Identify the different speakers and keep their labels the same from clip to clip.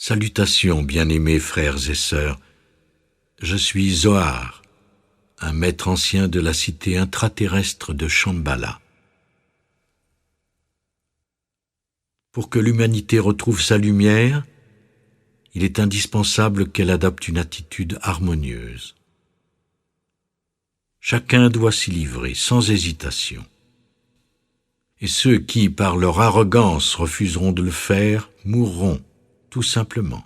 Speaker 1: Salutations, bien-aimés frères et sœurs. Je suis Zohar, un maître ancien de la cité intraterrestre de Shambhala. Pour que l'humanité retrouve sa lumière, il est indispensable qu'elle adopte une attitude harmonieuse. Chacun doit s'y livrer sans hésitation. Et ceux qui, par leur arrogance, refuseront de le faire, mourront, tout simplement.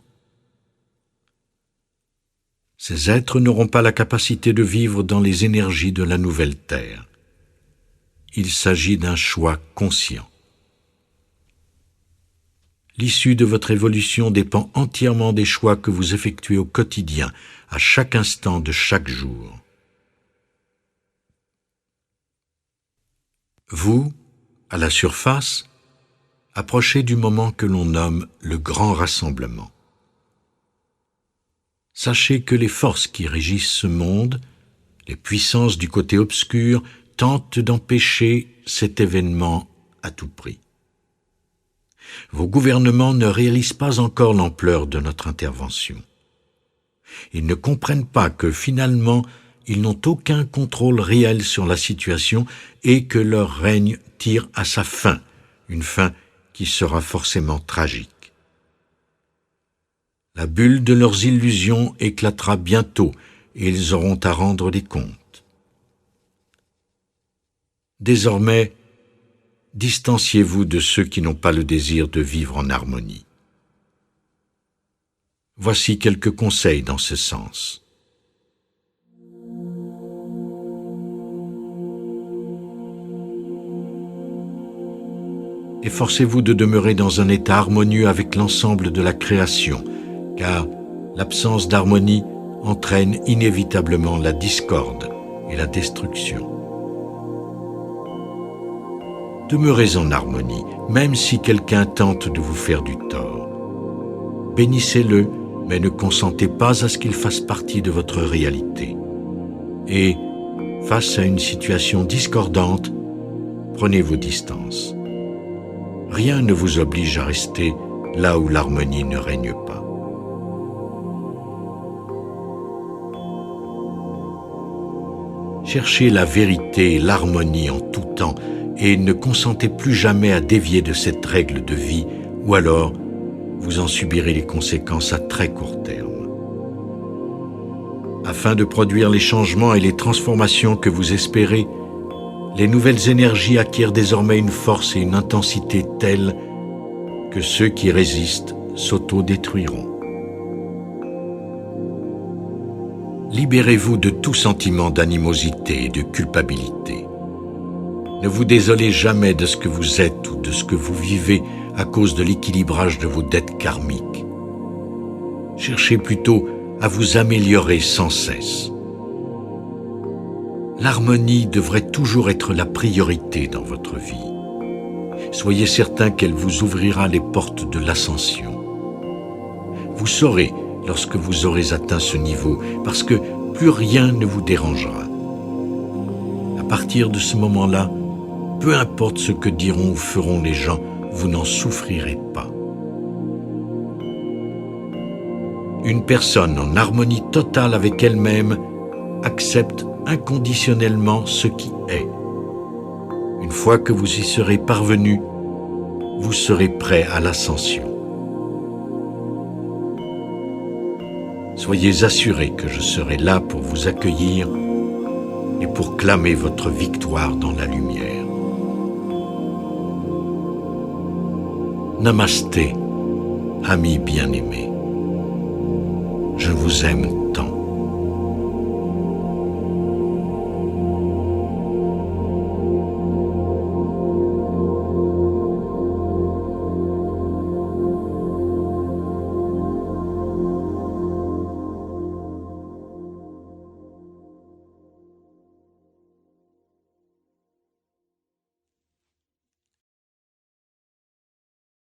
Speaker 1: Ces êtres n'auront pas la capacité de vivre dans les énergies de la nouvelle Terre. Il s'agit d'un choix conscient. L'issue de votre évolution dépend entièrement des choix que vous effectuez au quotidien, à chaque instant de chaque jour. Vous, à la surface, approchez du moment que l'on nomme le grand rassemblement. Sachez que les forces qui régissent ce monde, les puissances du côté obscur, tentent d'empêcher cet événement à tout prix. Vos gouvernements ne réalisent pas encore l'ampleur de notre intervention. Ils ne comprennent pas que finalement, ils n'ont aucun contrôle réel sur la situation et que leur règne tire à sa fin, une fin qui sera forcément tragique. La bulle de leurs illusions éclatera bientôt et ils auront à rendre des comptes. Désormais, distanciez-vous de ceux qui n'ont pas le désir de vivre en harmonie. Voici quelques conseils dans ce sens. Efforcez-vous de demeurer dans un état harmonieux avec l'ensemble de la création, car l'absence d'harmonie entraîne inévitablement la discorde et la destruction. Demeurez en harmonie, même si quelqu'un tente de vous faire du tort. Bénissez-le, mais ne consentez pas à ce qu'il fasse partie de votre réalité. Et, face à une situation discordante, prenez vos distances. Rien ne vous oblige à rester là où l'harmonie ne règne pas. Cherchez la vérité et l'harmonie en tout temps et ne consentez plus jamais à dévier de cette règle de vie, ou alors vous en subirez les conséquences à très court terme. Afin de produire les changements et les transformations que vous espérez, les nouvelles énergies acquièrent désormais une force et une intensité telles que ceux qui résistent s'auto-détruiront. Libérez-vous de tout sentiment d'animosité et de culpabilité. Ne vous désolez jamais de ce que vous êtes ou de ce que vous vivez à cause de l'équilibrage de vos dettes karmiques. Cherchez plutôt à vous améliorer sans cesse. L'harmonie devrait toujours être la priorité dans votre vie. Soyez certain qu'elle vous ouvrira les portes de l'ascension. Vous saurez lorsque vous aurez atteint ce niveau, parce que plus rien ne vous dérangera. À partir de ce moment-là, peu importe ce que diront ou feront les gens, vous n'en souffrirez pas. Une personne en harmonie totale avec elle-même accepte inconditionnellement ce qui est. Une fois que vous y serez parvenu, vous serez prêt à l'ascension. Soyez assurés que je serai là pour vous accueillir et pour clamer votre victoire dans la lumière. Namasté, amis bien-aimés. Je vous aime